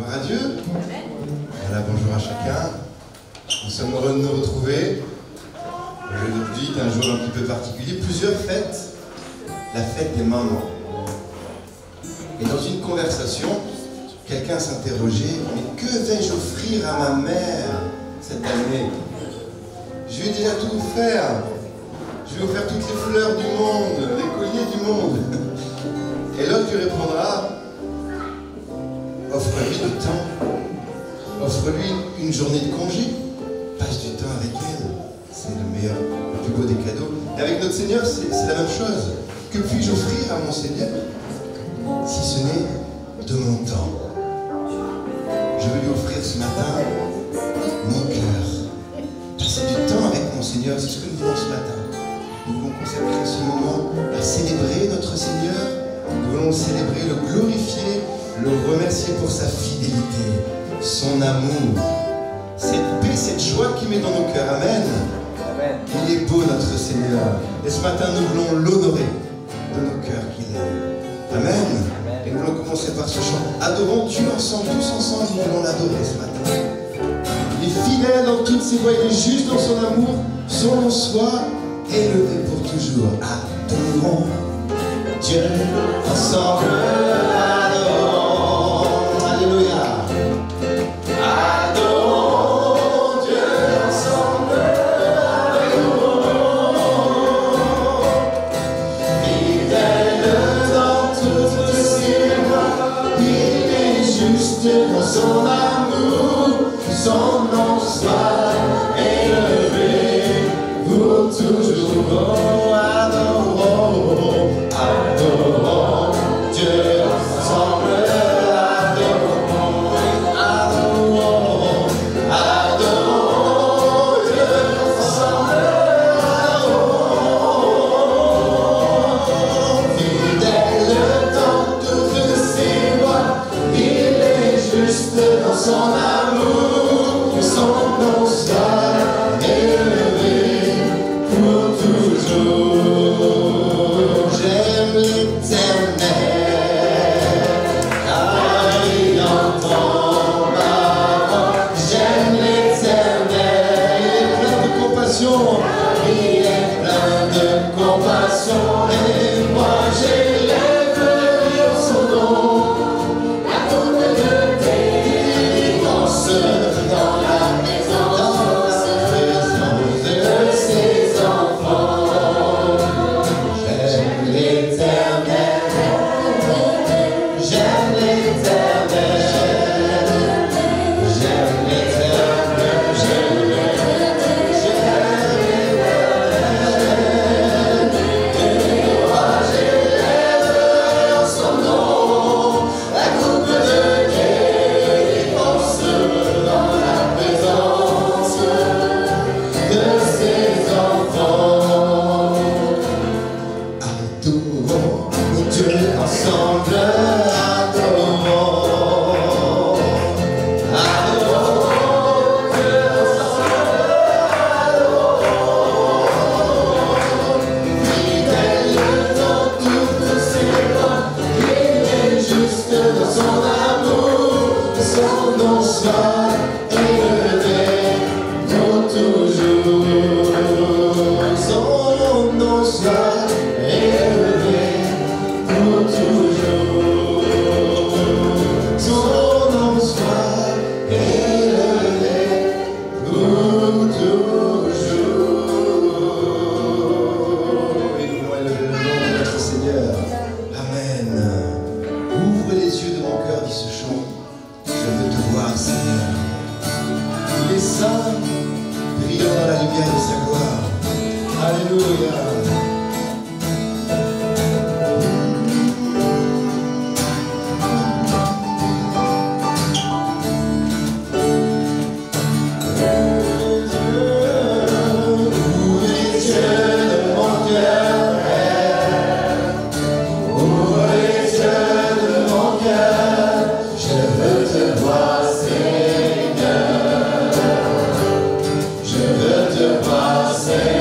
Gloire à Dieu. Voilà, bonjour à chacun. Nous sommes heureux de nous retrouver. Aujourd'hui est un jour un petit peu particulier. Plusieurs fêtes. La fête des mamans. Et dans une conversation, quelqu'un s'interrogeait, mais que vais-je offrir à ma mère cette année? Je lui ai déjà tout offert. Je vais offrir toutes les fleurs du monde, les colliers du monde. Et l'autre lui répondra, offre-lui du temps. Offre-lui une journée de congé. Passe du temps avec elle. C'est le meilleur, le plus beau des cadeaux. Et avec notre Seigneur, c'est la même chose. Que puis-je offrir à mon Seigneur, si ce n'est de mon temps? Je veux lui offrir ce matin mon cœur. Passer du temps avec mon Seigneur, c'est ce que nous voulons ce matin. Nous voulons consacrer ce moment à célébrer notre Seigneur. Nous voulons célébrer, le glorifier, le remercier pour sa fidélité, son amour, cette paix, cette joie qu'il met dans nos cœurs. Amen. Amen. Il est beau notre Seigneur. Et ce matin, nous voulons l'honorer de nos cœurs qu'il aime. Amen. Amen. Et nous allons commencer par ce chant. Adorons Dieu ensemble, tous ensemble, nous allons l'adorer ce matin. Il est fidèle dans toutes ses voies, il est juste dans son amour. Son nom soit élevé pour toujours. Adorons Dieu ensemble. Adorons. Alléluia. Adorons Dieu ensemble. Adorons. Fidèle dans toutes ses voies, il est juste dans son amour. Son nom soit élevé pour toujours. Adorons, adorons Dieu ensemble. Adorons, adorons, adorons Dieu ensemble. Adorons, fidèle dans toutes ses voies, il est juste dans son amour. Son nom soit élevé pour toujours. J'aime l'Éternel, car il entend ma voix. J'aime l'Éternel, il est plein de compassion. Il est plein de compassion. Et moi j'élève son nom. La coupe de délivrance dans la présence de ses enfants. J'aime l'Éternel, j'aime l'Éternel, j'aime l'Éternel, j'aime l'Éternel, et moi j'élève son nom, la coupe de délivrance dans la présence de ses enfants. Adorons Dieu ensemble, adorons, adorons Dieu ensemble, adorons, fidèle dans toutes ses voies, il est juste dans son amour, son nom soit élevé pour toujours. Son nom soit élevé pour toujours. Son nom soit élevé pour toujours. Et nous voulons élever le nom de notre Seigneur. Amen. Ouvre les yeux de mon cœur, dit ce chant. Je veux te voir, Seigneur. Il est saint, brillant dans la lumière de sa gloire. Alléluia. Ouvre les yeux de mon cœur, ouvre les yeux de mon cœur, je veux te voir, Seigneur. Je veux te voir, Seigneur.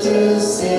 to say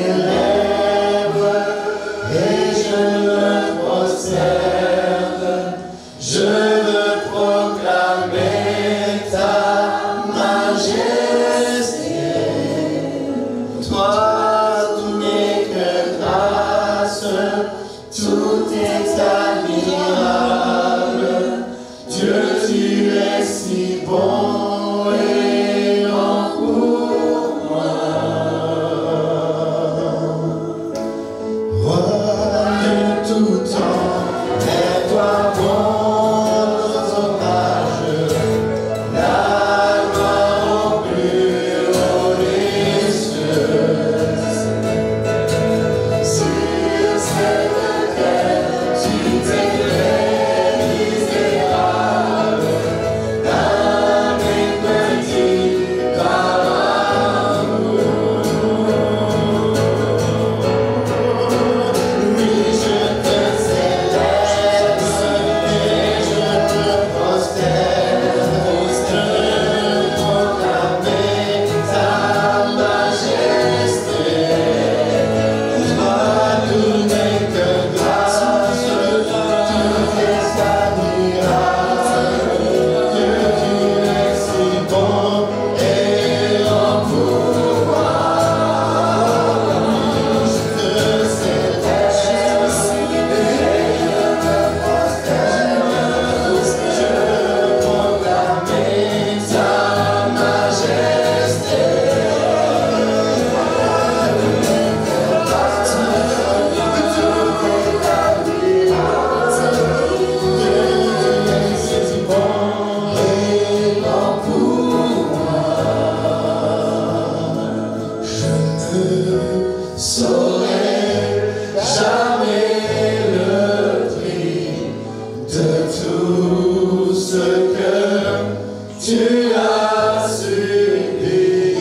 tu as subi,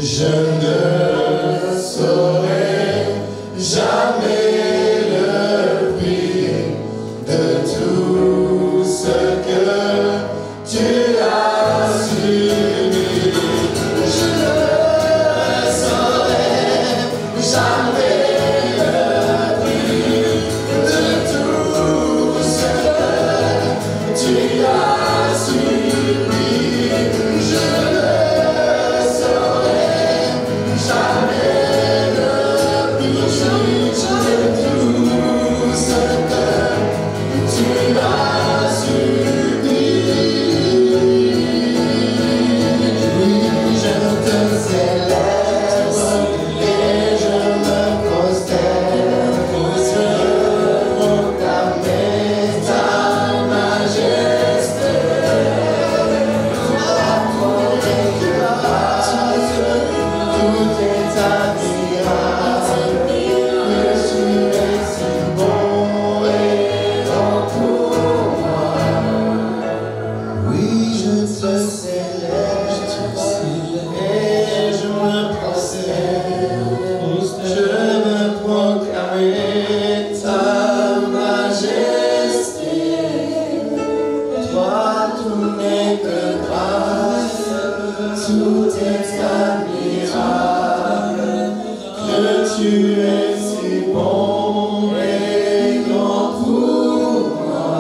je ne saurais jamais le prix de tout ce que tu as subi. Je ne saurais jamais le prix de tout ce que tu as subi. Je ne saurais jamais le prix de tout ce que tu as subi. Je te célèbre et je me prosterne pour proclamer ta majesté. Toi, ton grâce, tout est admirable, que tu es si bon et grand pour moi. Oui, je te célèbre et je me prosterne. Je veux proclamer ta majesté. Toi, tout n'est que grâce, tout est admirable, que tu es si bon et grand pour moi.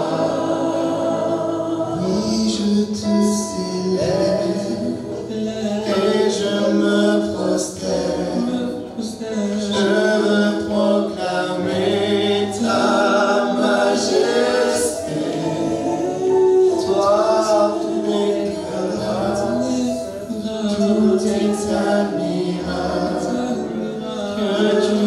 Oui, je te célèbre et je me prosterne. Je veux proclamer ta majesté. Toi, tout n'est que grâce, tout est admirable, que tu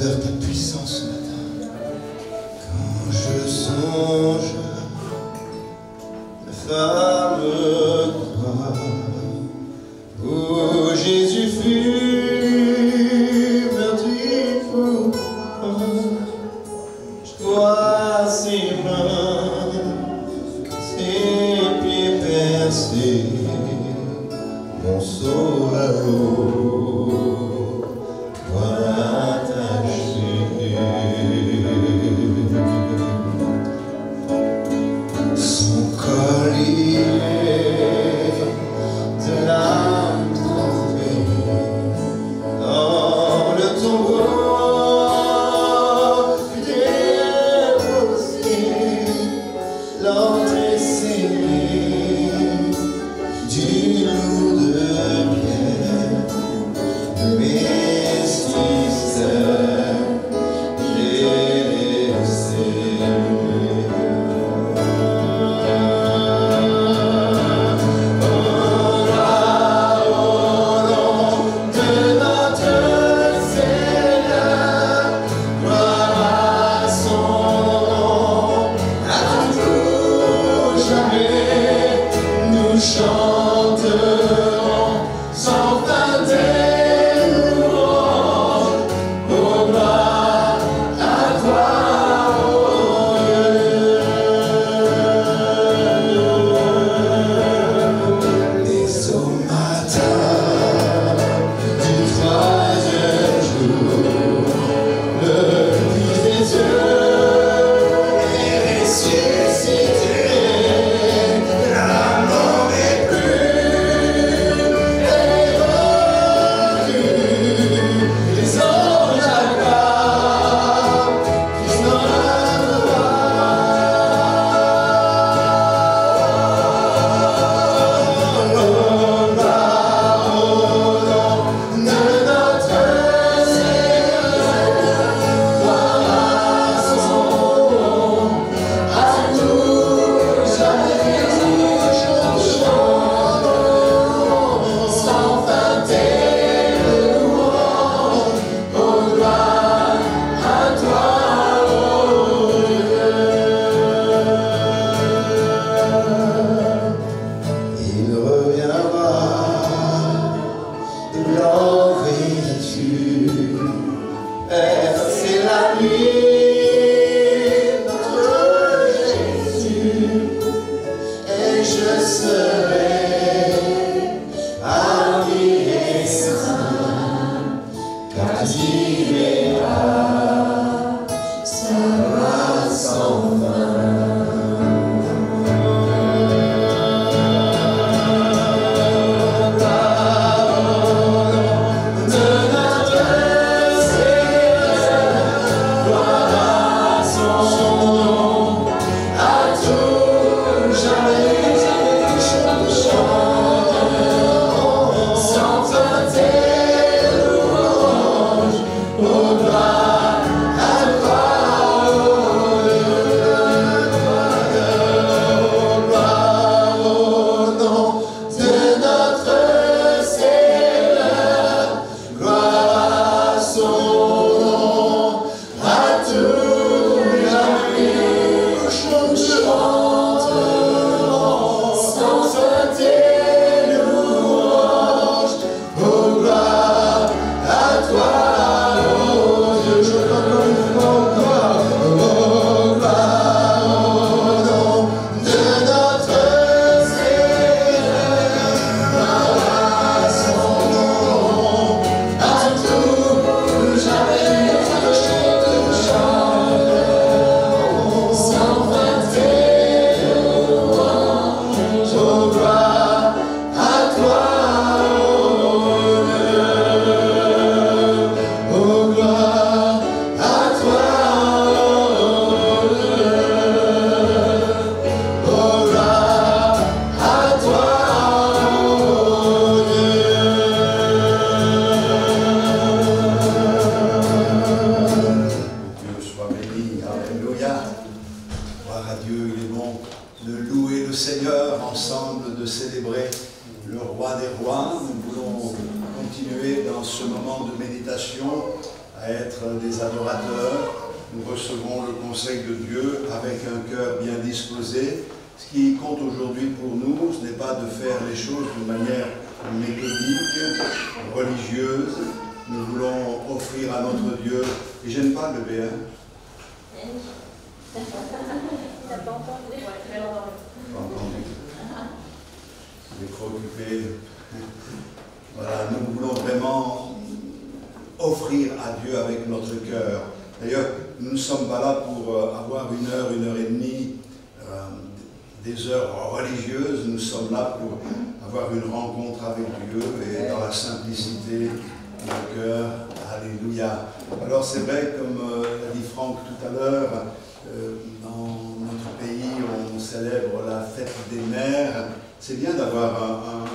grandeur, ta puissance ce matin. Quand je songe la femme croix où Jésus fut meurtri pour moi, je vois ses mains, ses pieds percés, mon sauveur attaché. Son collier de l'âme trempée dans le tombeau fut déposé, l'entrée scellée du loup de pierre, mestisseur délaissé. Chanterons sans fin des louanges, ô gloire à toi, ô Dieu. Et au matin du troisième jour, le Fils des dieux est ressuscité. C'est la nuit, notre Jésus, et je serai parmi les saints, car il verra sa gloire sans fin. à être des adorateurs. Nous recevons le conseil de Dieu avec un cœur bien disposé. Ce qui compte aujourd'hui pour nous, ce n'est pas de faire les choses de manière méthodique, religieuse. Nous voulons offrir à notre Dieu, et j'aime pas le B1. T'as pas entendu? Pas entendu. Je suis préoccupé. Voilà, nous voulons vraiment offrir à Dieu avec notre cœur. D'ailleurs, nous ne sommes pas là pour avoir une heure et demie, des heures religieuses. Nous sommes là pour avoir une rencontre avec Dieu et dans la simplicité du cœur. Alléluia. Alors c'est vrai, comme l'a dit Franck tout à l'heure, dans notre pays, on célèbre la fête des mères. C'est bien d'avoir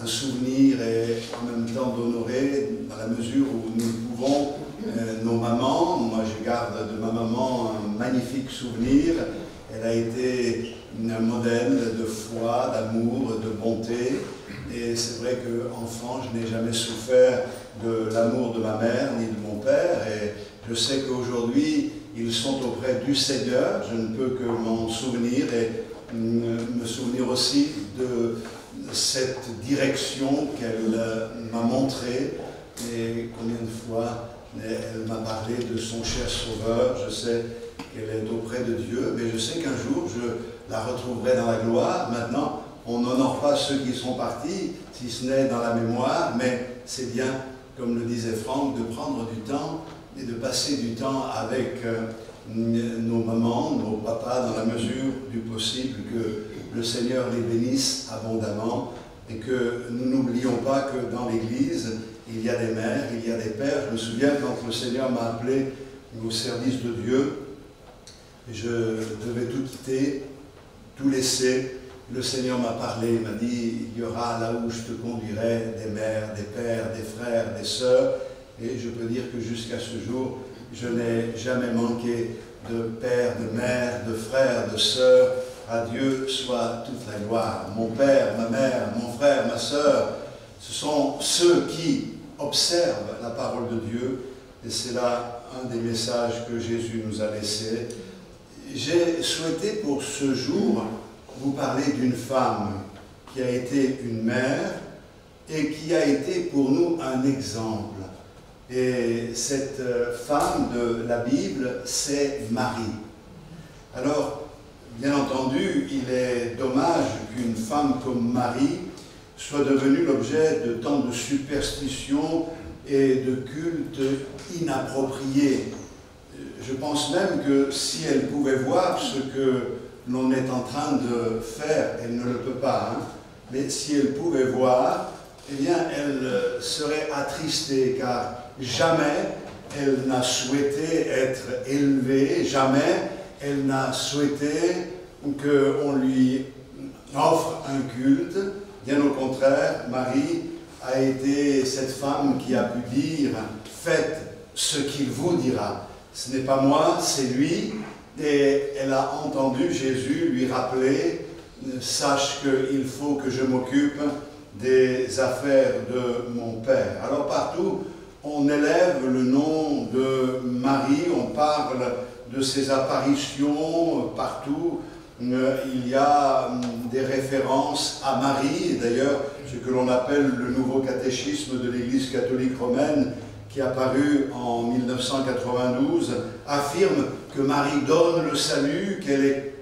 un souvenir et en même temps d'honorer, dans la mesure où nous pouvons, nos mamans. Moi, je garde de ma maman un magnifique souvenir. Elle a été un modèle de foi, d'amour, de bonté. Et c'est vrai qu'enfant, je n'ai jamais souffert de l'amour de ma mère ni de mon père. Et je sais qu'aujourd'hui, ils sont auprès du Seigneur. Je ne peux que m'en souvenir et me souvenir aussi de cette direction qu'elle m'a montrée. Et combien de fois elle m'a parlé de son cher Sauveur. Je sais qu'elle est auprès de Dieu, mais je sais qu'un jour, je la retrouverai dans la gloire. Maintenant, on n'honore pas ceux qui sont partis, si ce n'est dans la mémoire, mais c'est bien, comme le disait Franck, de prendre du temps et de passer du temps avec nos mamans, nos papas, dans la mesure du possible, que le Seigneur les bénisse abondamment et que nous n'oublions pas que dans l'Église, il y a des mères, il y a des pères. Je me souviens quand le Seigneur m'a appelé au service de Dieu, je devais tout quitter, tout laisser. Le Seigneur m'a parlé, il m'a dit, il y aura là où je te conduirai des mères, des pères, des frères, des sœurs. Et je peux dire que jusqu'à ce jour, je n'ai jamais manqué de père, de mère, de frères, de sœurs. À Dieu soit toute la gloire. Mon père, ma mère, mon frère, ma sœur, ce sont ceux qui observent la parole de Dieu. Et c'est là un des messages que Jésus nous a laissés. J'ai souhaité pour ce jour vous parler d'une femme qui a été une mère et qui a été pour nous un exemple. Et cette femme de la Bible, c'est Marie. Alors, bien entendu, il est dommage qu'une femme comme Marie soit devenue l'objet de tant de superstitions et de cultes inappropriés. Je pense même que si elle pouvait voir ce que l'on est en train de faire, elle ne le peut pas, hein, mais si elle pouvait voir, eh bien, elle serait attristée, car jamais elle n'a souhaité être élevée, jamais elle n'a souhaité qu'on lui offre un culte. Bien au contraire, Marie a été cette femme qui a pu dire « Faites ce qu'il vous dira ». Ce n'est pas moi, c'est lui. Et elle a entendu Jésus lui rappeler « Sache qu'il faut que je m'occupe des affaires de mon Père ». Alors partout, on élève le nom de Marie, on parle de ses apparitions partout. Il y a des références à Marie. D'ailleurs, ce que l'on appelle le nouveau catéchisme de l'Église catholique romaine, qui est apparu en 1992, affirme que Marie donne le salut, qu'elle est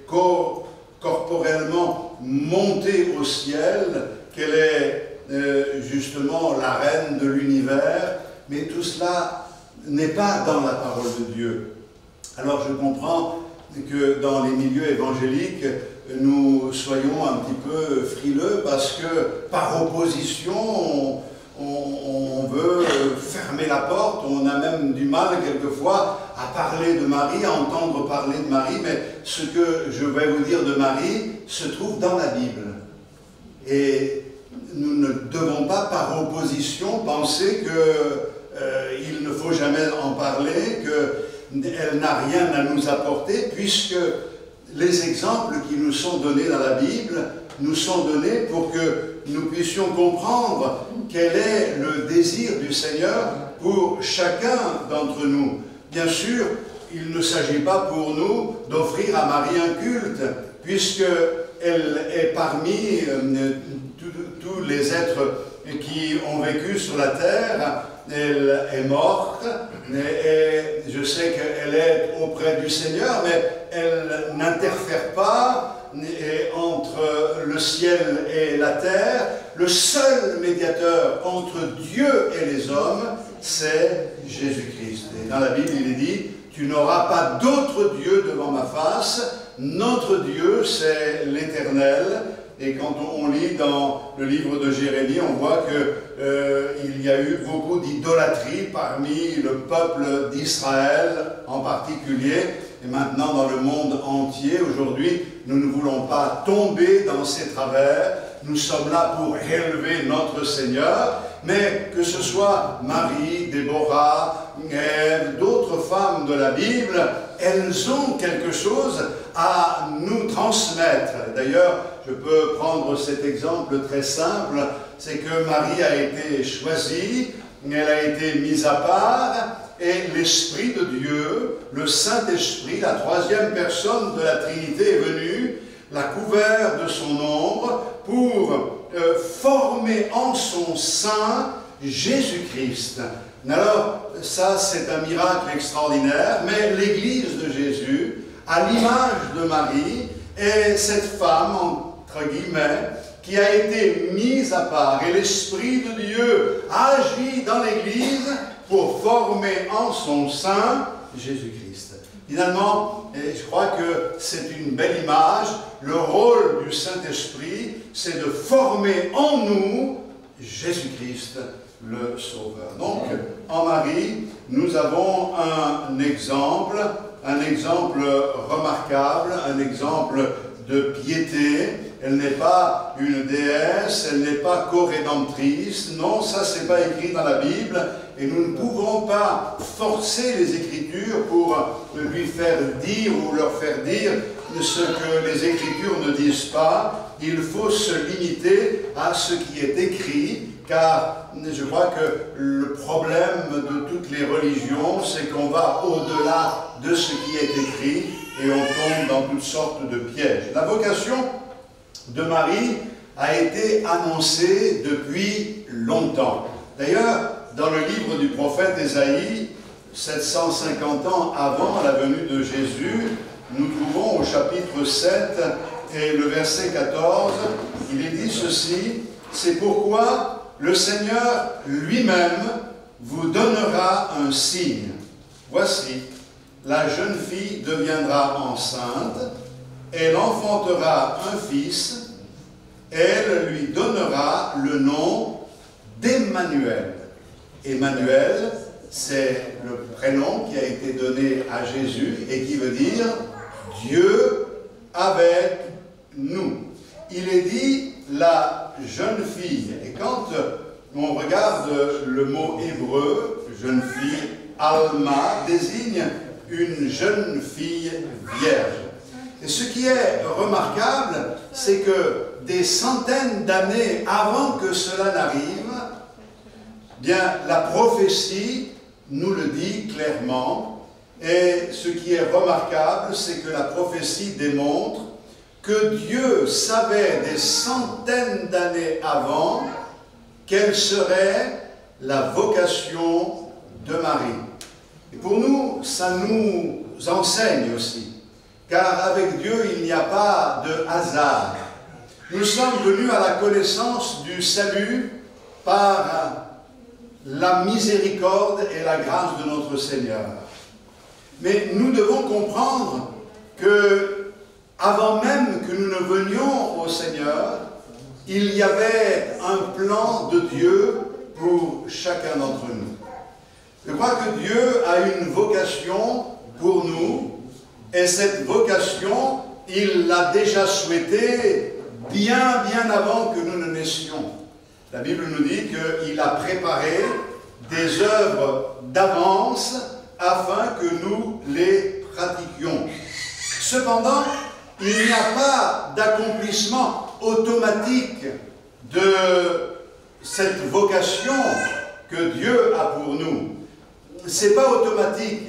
corporellement montée au ciel, qu'elle est justement la reine de l'univers, mais tout cela n'est pas dans la parole de Dieu. Alors je comprends que dans les milieux évangéliques, nous soyons un petit peu frileux parce que par opposition, on veut fermer la porte, on a même du mal quelquefois à parler de Marie, à entendre parler de Marie, mais ce que je vais vous dire de Marie se trouve dans la Bible. Et nous ne devons pas par opposition penser qu'il ne faut jamais en parler, qu'elle n'a rien à nous apporter, puisque les exemples qui nous sont donnés dans la Bible nous sont donnés pour que nous puissions comprendre quel est le désir du Seigneur pour chacun d'entre nous. Bien sûr, il ne s'agit pas pour nous d'offrir à Marie un culte, puisqu'elle est parmi tous les êtres qui ont vécu sur la terre. Elle est morte, et je sais qu'elle est auprès du Seigneur, mais elle n'interfère pas entre le ciel et la terre. Le seul médiateur entre Dieu et les hommes, c'est Jésus-Christ. Et dans la Bible, il est dit, tu n'auras pas d'autre Dieu devant ma face. Notre Dieu, c'est l'Éternel. Et quand on lit dans le livre de Jérémie, on voit qu'il y a eu beaucoup d'idolâtrie parmi le peuple d'Israël en particulier. Et maintenant, dans le monde entier, aujourd'hui, nous ne voulons pas tomber dans ces travers. Nous sommes là pour élever notre Seigneur. Mais que ce soit Marie, Déborah, d'autres femmes de la Bible, elles ont quelque chose à nous transmettre. D'ailleurs, je peux prendre cet exemple très simple, c'est que Marie a été choisie, elle a été mise à part, et l'Esprit de Dieu, le Saint-Esprit, la troisième personne de la Trinité est venue, l'a couvert de son ombre pour former en son sein Jésus-Christ. Alors, ça c'est un miracle extraordinaire, mais l'Église de Jésus, à l'image de Marie, est cette femme, entre guillemets, qui a été mise à part. Et l'Esprit de Dieu agit dans l'Église pour former en son sein Jésus-Christ. Finalement, et je crois que c'est une belle image, le rôle du Saint-Esprit, c'est de former en nous Jésus-Christ, le Sauveur. Donc, en Marie, nous avons un exemple remarquable, un exemple de piété. Elle n'est pas une déesse, elle n'est pas co-rédemptrice. Non, ça, c'est pas écrit dans la Bible. Et nous ne pouvons pas forcer les Écritures pour lui faire dire ou leur faire dire ce que les Écritures ne disent pas. Il faut se limiter à ce qui est écrit, car je crois que le problème de toutes les religions, c'est qu'on va au-delà de ce qui est écrit et on tombe dans toutes sortes de pièges. La vocation de Marie a été annoncée depuis longtemps. D'ailleurs, dans le livre du prophète Ésaïe, 750 ans avant la venue de Jésus, nous trouvons au chapitre 7 et le verset 14, il est dit ceci, « C'est pourquoi le Seigneur lui-même vous donnera un signe. Voici, la jeune fille deviendra enceinte, elle enfantera un fils, elle lui donnera le nom d'Emmanuel. » Emmanuel, c'est le prénom qui a été donné à Jésus et qui veut dire « Dieu avec nous ». Il est dit « la jeune fille ». Et quand on regarde le mot hébreu, jeune fille, Alma, désigne une jeune fille vierge. Et ce qui est remarquable, c'est que des centaines d'années avant que cela n'arrive, bien, la prophétie nous le dit clairement, et ce qui est remarquable, c'est que la prophétie démontre que Dieu savait des centaines d'années avant quelle serait la vocation de Marie. Et pour nous, ça nous enseigne aussi, car avec Dieu, il n'y a pas de hasard. Nous sommes venus à la connaissance du salut par la miséricorde et la grâce de notre Seigneur. Mais nous devons comprendre que, avant même que nous ne venions au Seigneur, il y avait un plan de Dieu pour chacun d'entre nous. Je crois que Dieu a une vocation pour nous, et cette vocation, il l'a déjà souhaitée bien avant que nous ne naissions. La Bible nous dit qu'il a préparé des œuvres d'avance afin que nous les pratiquions. Cependant, il n'y a pas d'accomplissement automatique de cette vocation que Dieu a pour nous, c'est pas automatique.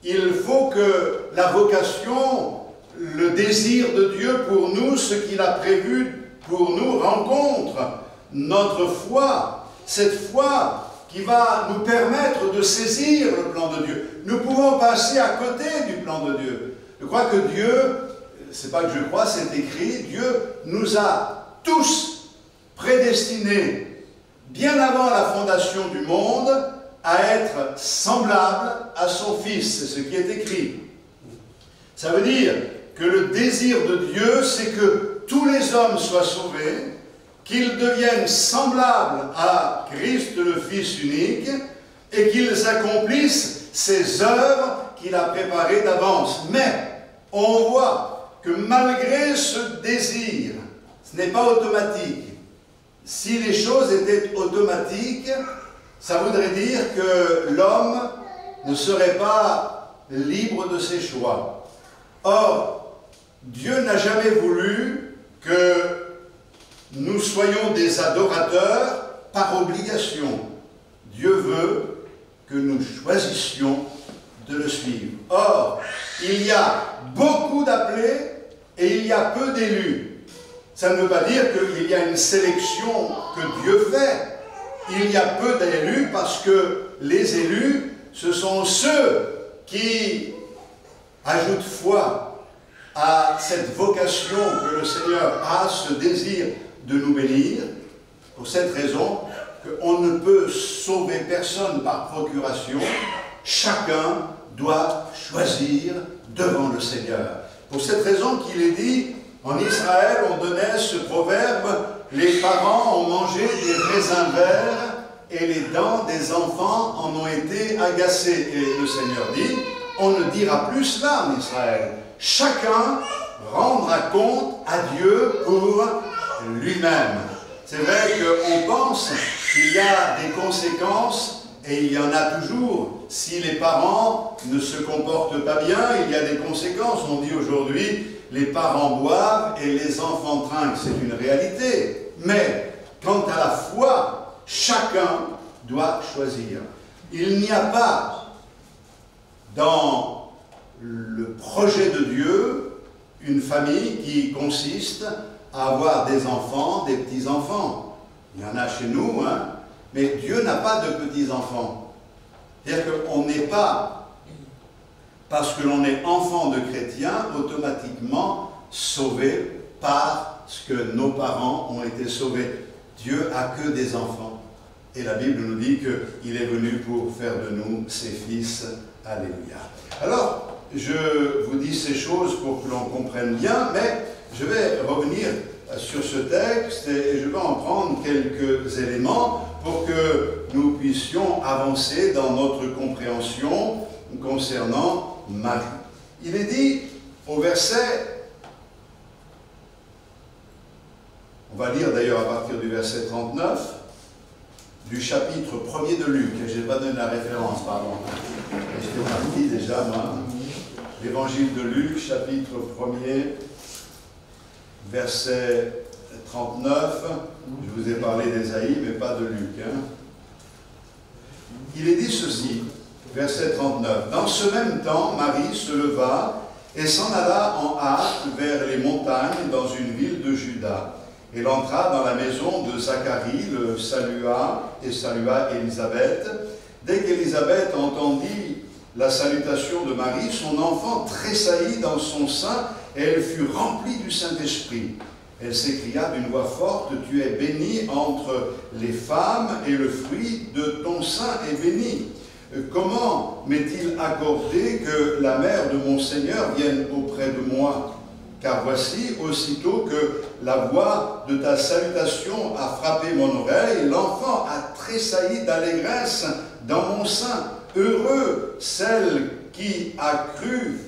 Il faut que la vocation, le désir de Dieu pour nous, ce qu'il a prévu pour nous, rencontre notre foi, cette foi qui va nous permettre de saisir le plan de Dieu. Nous pouvons passer à côté du plan de Dieu. Je crois que Dieu, c'est pas que je crois, c'est écrit, Dieu nous a tous prédestinés, bien avant la fondation du monde, à être semblables à son Fils. C'est ce qui est écrit. Ça veut dire que le désir de Dieu, c'est que tous les hommes soient sauvés, qu'ils deviennent semblables à Christ le Fils unique, et qu'ils accomplissent ces œuvres qu'il a préparées d'avance. Mais on voit que malgré ce désir, ce n'est pas automatique. Si les choses étaient automatiques, ça voudrait dire que l'homme ne serait pas libre de ses choix. Or, Dieu n'a jamais voulu que nous soyons des adorateurs par obligation. Dieu veut que nous choisissions de le suivre. Or, il y a beaucoup d'appelés et il y a peu d'élus. Ça ne veut pas dire qu'il y a une sélection que Dieu fait. Il y a peu d'élus parce que les élus, ce sont ceux qui ajoutent foi à cette vocation que le Seigneur a, ce désir de nous bénir. Pour cette raison, qu'on ne peut sauver personne par procuration. Chacun doit choisir devant le Seigneur. Pour cette raison qu'il est dit, en Israël, on donnait ce proverbe, les parents ont mangé des raisins verts et les dents des enfants en ont été agacées. Et le Seigneur dit, on ne dira plus cela en Israël. Chacun rendra compte à Dieu pour lui-même. C'est vrai qu'on pense qu'il y a des conséquences, et il y en a toujours. Si les parents ne se comportent pas bien, il y a des conséquences. On dit aujourd'hui, les parents boivent et les enfants trinquent. C'est une réalité. Mais, quant à la foi, chacun doit choisir. Il n'y a pas dans le projet de Dieu une famille qui consiste à avoir des enfants, des petits-enfants. Il y en a chez nous, hein, mais Dieu n'a pas de petits-enfants. C'est-à-dire qu'on n'est pas, parce que l'on est enfant de chrétien, automatiquement sauvé par ce que nos parents ont été sauvés. Dieu a que des enfants. Et la Bible nous dit qu'il est venu pour faire de nous ses fils. Alléluia. Alors, je vous dis ces choses pour que l'on comprenne bien, mais je vais revenir sur ce texte et je vais en prendre quelques éléments pour que nous puissions avancer dans notre compréhension concernant Marie. Il est dit au verset, on va lire d'ailleurs à partir du verset 39, du chapitre 1er de Luc, et je n'ai pas donné la référence, pardon, j'étais parti déjà, moi. L'évangile de Luc, chapitre 1er, verset 39, je vous ai parlé d'Ésaïe, mais pas de Luc. Hein. Il est dit ceci, verset 39, « Dans ce même temps, Marie se leva et s'en alla en hâte vers les montagnes dans une ville de Juda. Elle entra dans la maison de Zacharie, le salua et salua Élisabeth. Dès qu'Élisabeth entendit la salutation de Marie, son enfant tressaillit dans son sein et elle fut remplie du Saint-Esprit. Elle s'écria d'une voix forte, « Tu es bénie entre les femmes et le fruit de ton sein est béni. Comment m'est-il accordé que la mère de mon Seigneur vienne auprès de moi ? Car voici, aussitôt que la voix de ta salutation a frappé mon oreille, l'enfant a tressailli d'allégresse dans mon sein. Heureux celle qui a cru,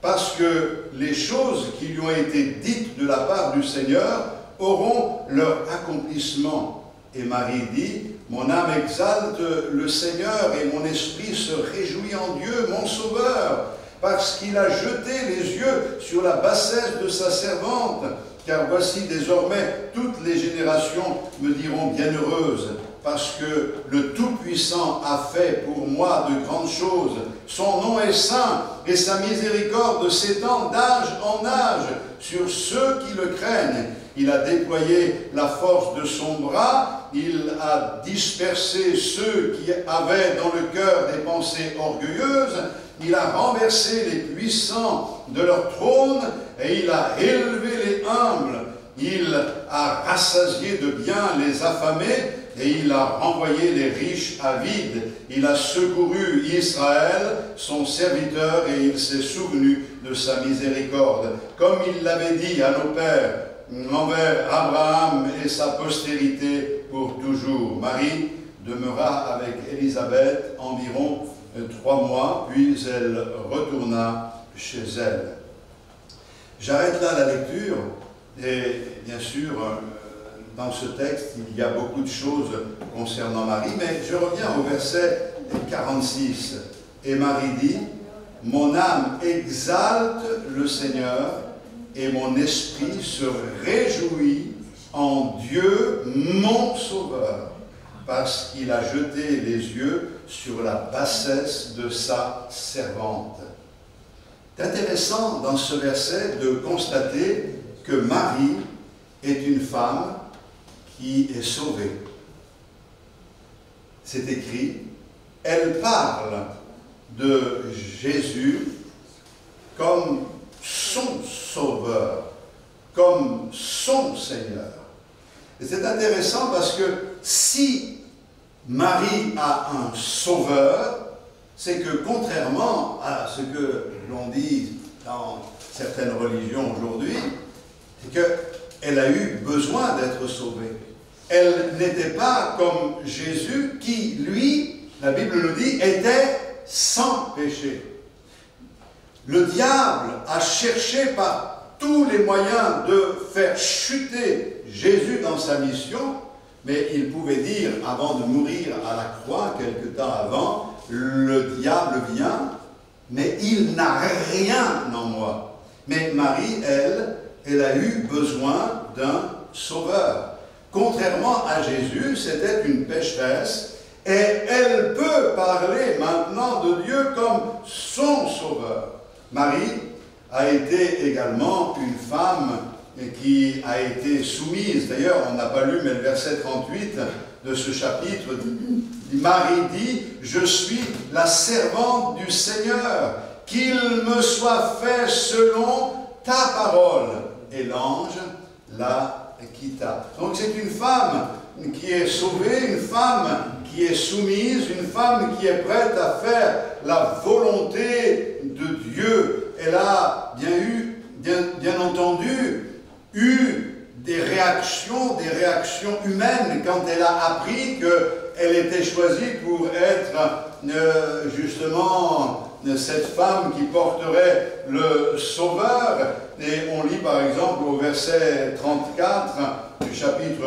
parce que les choses qui lui ont été dites de la part du Seigneur auront leur accomplissement. » Et Marie dit, « Mon âme exalte le Seigneur et mon esprit se réjouit en Dieu, mon Sauveur, parce qu'il a jeté les yeux sur la bassesse de sa servante. Car voici désormais toutes les générations me diront bienheureuse. parce que le Tout-Puissant a fait pour moi de grandes choses. Son nom est saint, et sa miséricorde s'étend d'âge en âge sur ceux qui le craignent. Il a déployé la force de son bras, il a dispersé ceux qui avaient dans le cœur des pensées orgueilleuses, il a renversé les puissants de leur trône, et il a élevé les humbles. Il a rassasié de biens les affamés, et il a renvoyé les riches avides. Il a secouru Israël, son serviteur, et il s'est souvenu de sa miséricorde. Comme il l'avait dit à nos pères, envers Abraham et sa postérité pour toujours. Marie demeura avec Élisabeth environ 3 mois, puis elle retourna chez elle. J'arrête là la lecture, et bien sûr, dans ce texte, il y a beaucoup de choses concernant Marie, mais je reviens au verset 46. Et Marie dit, « Mon âme exalte le Seigneur, et mon esprit se réjouit en Dieu, mon Sauveur, parce qu'il a jeté les yeux sur la bassesse de sa servante. » C'est intéressant dans ce verset de constater que Marie est une femme qui est sauvée. C'est écrit, elle parle de Jésus comme son Sauveur, comme son Seigneur. Et c'est intéressant parce que si Marie a un Sauveur, c'est que contrairement à ce que l'on dit dans certaines religions aujourd'hui, c'est qu'elle a eu besoin d'être sauvée. Elle n'était pas comme Jésus qui, lui, la Bible le dit, était sans péché. Le diable a cherché par tous les moyens de faire chuter Jésus dans sa mission, mais il pouvait dire, avant de mourir à la croix, quelque temps avant, le diable vient, mais il n'a rien en moi. Mais Marie, elle a eu besoin d'un sauveur. Contrairement à Jésus, c'était une pécheresse, et elle peut parler maintenant de Dieu comme son sauveur. Marie a été également une femme qui a été soumise. D'ailleurs, on n'a pas lu, mais le verset 38 de ce chapitre, Marie dit, « Je suis la servante du Seigneur, qu'il me soit fait selon ta parole. » Et l'ange la quitta. Donc c'est une femme qui est sauvée, une femme qui est soumise, une femme qui est prête à faire la volonté de Dieu. Elle a bien entendu, eu des réactions humaines quand elle a appris qu'elle était choisie pour être justement cette femme qui porterait le Sauveur. Et on lit par exemple au verset 34 du chapitre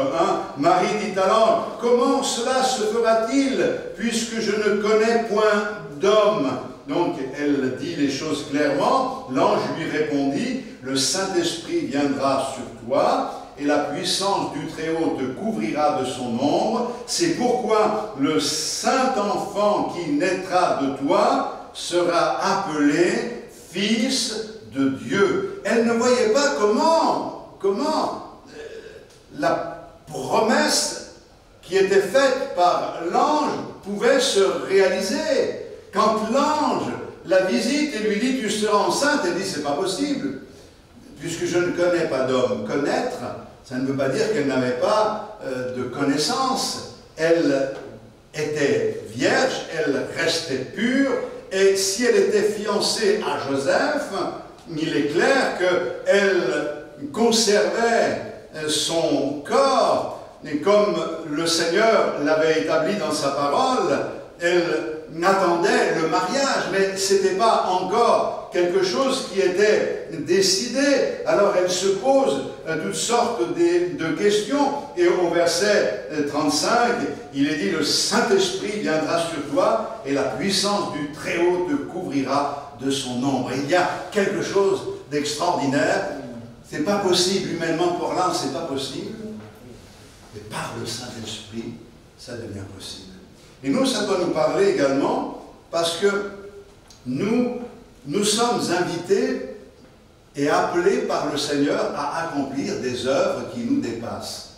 1, Marie dit alors, comment cela se fera-t-il puisque je ne connais point d'homme? Donc elle dit les choses clairement. L'ange lui répondit, le Saint-Esprit viendra sur toi et la puissance du Très-Haut te couvrira de son ombre. C'est pourquoi le Saint-Enfant qui naîtra de toi sera appelé Fils de Dieu. Elle ne voyait pas comment la promesse qui était faite par l'ange pouvait se réaliser. Quand l'ange la visite et lui dit « tu seras enceinte », elle dit « c'est pas possible, puisque je ne connais pas d'homme ». Connaître, ça ne veut pas dire qu'elle n'avait pas de connaissance. Elle était vierge, elle restait pure, et si elle était fiancée à Joseph, il est clair qu'elle conservait son corps, et comme le Seigneur l'avait établi dans sa parole, elle attendait le mariage, mais ce n'était pas encore quelque chose qui était décidé. Alors elle se pose toutes sortes de questions, et au verset 35, il est dit, le Saint-Esprit viendra sur toi, et la puissance du Très-Haut te couvrira de son ombre. Et il y a quelque chose d'extraordinaire. C'est pas possible, humainement parlant, c'est pas possible. Mais par le Saint-Esprit, ça devient possible. Et nous, ça doit nous parler également parce que nous sommes invités et appelés par le Seigneur à accomplir des œuvres qui nous dépassent.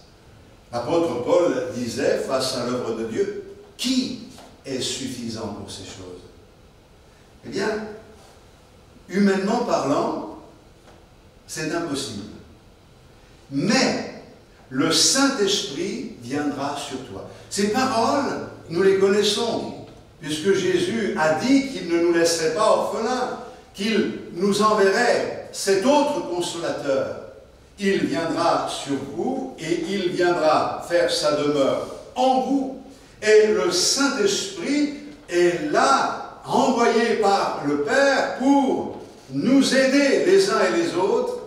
L'apôtre Paul disait, face à l'œuvre de Dieu, qui est suffisant pour ces choses? Eh bien, humainement parlant, c'est impossible. Mais le Saint-Esprit viendra sur toi. Ces paroles, nous les connaissons, puisque Jésus a dit qu'il ne nous laisserait pas orphelins, qu'il nous enverrait cet autre consolateur. Il viendra sur vous et il viendra faire sa demeure en vous. Et le Saint-Esprit est là, envoyé par le Père pour nous aider les uns et les autres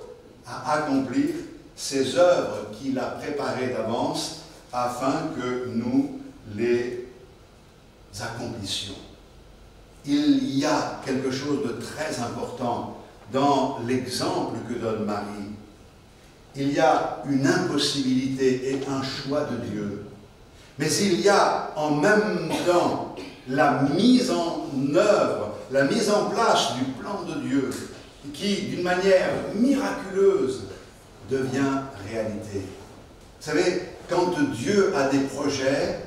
à accomplir ces œuvres qu'il a préparées d'avance afin que nous les accomplissions. Il y a quelque chose de très important dans l'exemple que donne Marie. Il y a une impossibilité et un choix de Dieu. Mais il y a en même temps la mise en œuvre, la mise en place du plan de Dieu qui, d'une manière miraculeuse, devient réalité. Vous savez, quand Dieu a des projets,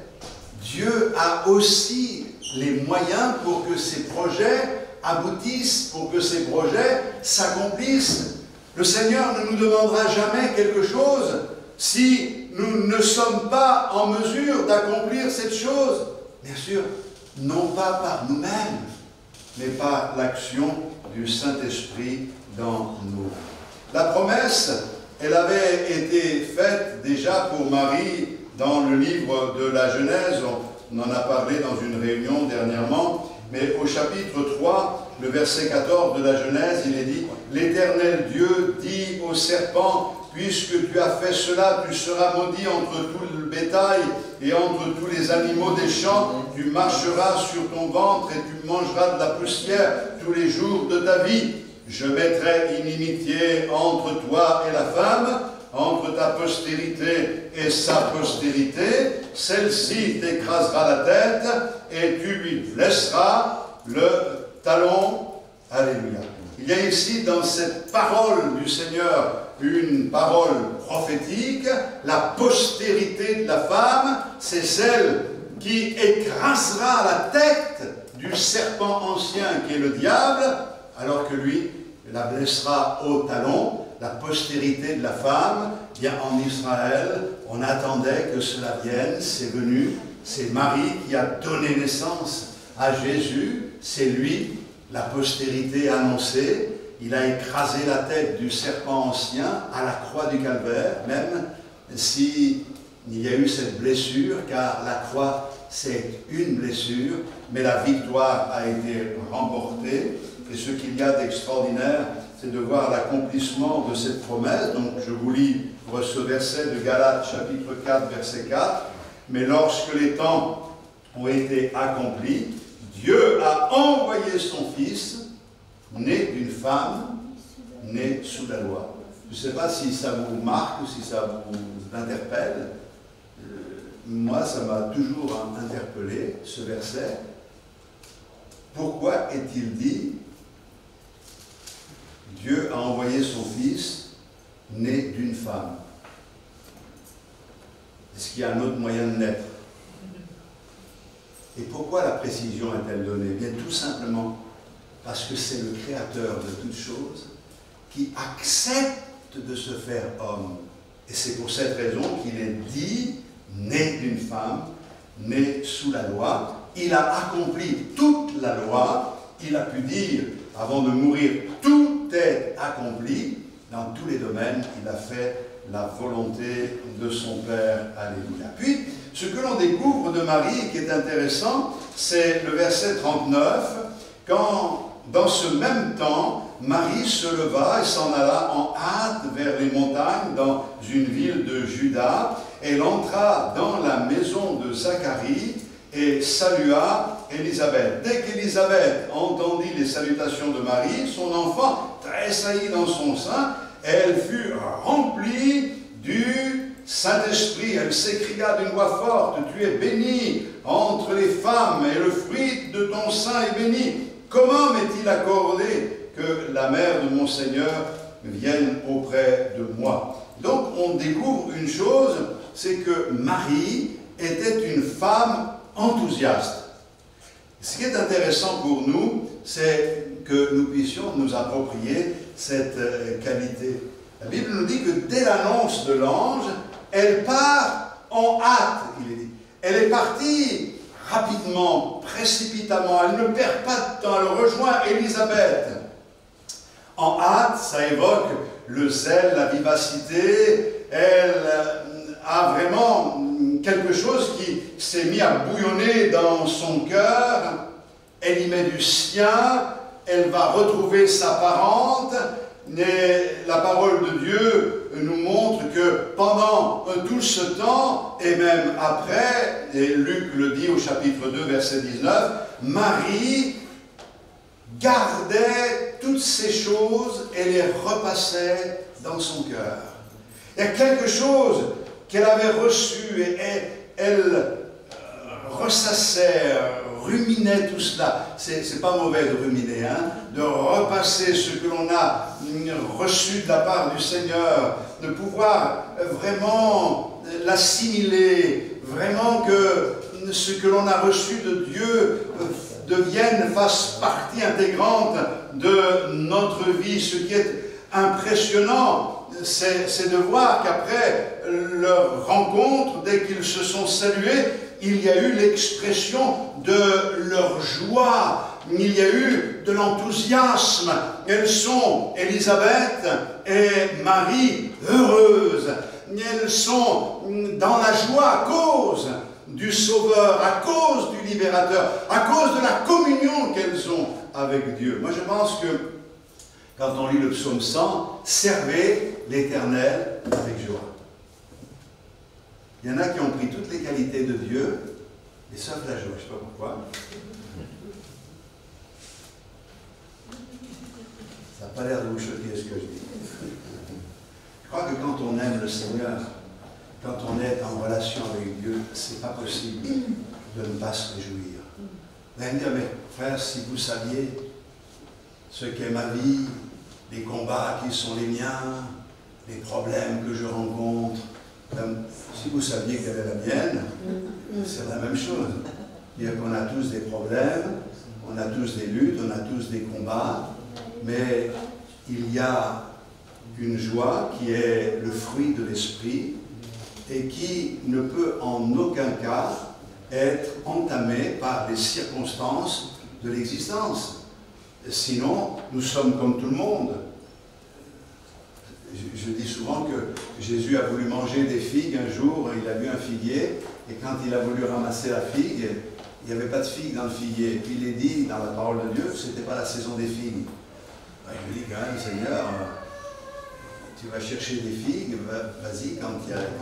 Dieu a aussi les moyens pour que ces projets aboutissent, pour que ces projets s'accomplissent. Le Seigneur ne nous demandera jamais quelque chose si nous ne sommes pas en mesure d'accomplir cette chose. Bien sûr, non pas par nous-mêmes, mais par l'action du Saint-Esprit dans nous. La promesse, elle avait été faite déjà pour Marie dans le livre de la Genèse. On en a parlé dans une réunion dernièrement, mais au chapitre 3, le verset 14 de la Genèse, il est dit « L'Éternel Dieu dit au serpent, puisque tu as fait cela, tu seras maudit entre tout le bétail et entre tous les animaux des champs, tu marcheras sur ton ventre et tu mangeras de la poussière tous les jours de ta vie. Je mettrai inimitié entre toi et la femme, entre ta postérité et sa postérité, celle-ci t'écrasera la tête et tu lui blesseras le talon. » Alléluia. Il y a ici dans cette parole du Seigneur une parole prophétique. La postérité de la femme, c'est celle qui écrasera la tête du serpent ancien qui est le diable, alors que lui la blessera au talon. La postérité de la femme, bien en Israël, on attendait que cela vienne, c'est venu, c'est Marie qui a donné naissance à Jésus, c'est lui, la postérité annoncée. Il a écrasé la tête du serpent ancien à la croix du Calvaire, même s'il y a eu cette blessure, car la croix c'est une blessure, mais la victoire a été remportée. Et ce qu'il y a d'extraordinaire, c'est de voir l'accomplissement de cette promesse. Donc je vous lis ce verset de Galates chapitre 4, verset 4. Mais lorsque les temps ont été accomplis, Dieu a envoyé son Fils, né d'une femme, né sous la loi. Je ne sais pas si ça vous marque ou si ça vous interpelle. Moi, ça m'a toujours interpellé, ce verset. Pourquoi est-il dit Dieu a envoyé son Fils, né d'une femme? Est-ce qu'il y a un autre moyen de naître? Et pourquoi la précision est-elle donnée? Bien, tout simplement parce que c'est le Créateur de toutes choses qui accepte de se faire homme. Et c'est pour cette raison qu'il est dit, né d'une femme, né sous la loi. Il a accompli toute la loi. Il a pu dire, avant de mourir, tout est accompli. Dans tous les domaines, il a fait la volonté de son Père. Alléluia. Puis, ce que l'on découvre de Marie, qui est intéressant, c'est le verset 39, quand, dans ce même temps, Marie se leva et s'en alla en hâte vers les montagnes, dans une ville de Juda. Elle entra dans la maison de Zacharie et salua Élisabeth. Dès qu'Élisabeth entendit les salutations de Marie, son enfant tressaillit dans son sein, et elle fut remplie du Saint-Esprit, elle s'écria d'une voix forte, tu es bénie entre les femmes et le fruit de ton sein est béni. Comment m'est-il accordé que la mère de mon Seigneur vienne auprès de moi? Donc on découvre une chose, c'est que Marie était une femme enthousiaste. Ce qui est intéressant pour nous, c'est que nous puissions nous approprier cette qualité. La Bible nous dit que dès l'annonce de l'ange, elle part en hâte, il est dit. Elle est partie rapidement, précipitamment, elle ne perd pas de temps, elle rejoint Élisabeth. En hâte, ça évoque le zèle, la vivacité, elle a vraiment quelque chose qui s'est mis à bouillonner dans son cœur, elle y met du sien, elle va retrouver sa parente, mais la parole de Dieu nous montre que pendant tout ce temps, et même après, et Luc le dit au chapitre 2, verset 19, Marie gardait toutes ces choses et les repassait dans son cœur. Il y a quelque chose qu'elle avait reçu et elle ressassait, ruminait tout cela. C'est pas mauvais de ruminer, hein, de repasser ce que l'on a reçu de la part du Seigneur, de pouvoir vraiment l'assimiler, vraiment que ce que l'on a reçu de Dieu fasse partie intégrante de notre vie. Ce qui est impressionnant, c'est de voir qu'après leur rencontre, dès qu'ils se sont salués, il y a eu l'expression de leur joie, il y a eu de l'enthousiasme. Elles sont, Élisabeth et Marie, heureuses. Elles sont dans la joie à cause du Sauveur, à cause du Libérateur, à cause de la communion qu'elles ont avec Dieu. Moi je pense que quand on lit le psaume 100, servez l'Éternel avec joie. Il y en a qui ont pris toutes les qualités de Dieu, et sauf la joie, je ne sais pas pourquoi. Ça n'a pas l'air de vous choquer ce que je dis. Je crois que quand on aime le Seigneur, quand on est en relation avec Dieu, c'est pas possible de ne pas se réjouir. Vous allez me dire, mais frère, si vous saviez ce qu'est ma vie, les combats qui sont les miens, les problèmes que je rencontre, si vous saviez quelle est la mienne, c'est la même chose. C'est-à-dire qu'on a tous des problèmes, on a tous des luttes, on a tous des combats, mais il y a une joie qui est le fruit de l'esprit et qui ne peut en aucun cas être entamée par les circonstances de l'existence. Sinon, nous sommes comme tout le monde. Je dis souvent que Jésus a voulu manger des figues un jour, il a vu un figuier, et quand il a voulu ramasser la figue, il n'y avait pas de figues dans le figuier. Puis il est dit dans la parole de Dieu que ce n'était pas la saison des figues. Il me dit quand même, Seigneur, tu vas chercher des figues, vas-y quand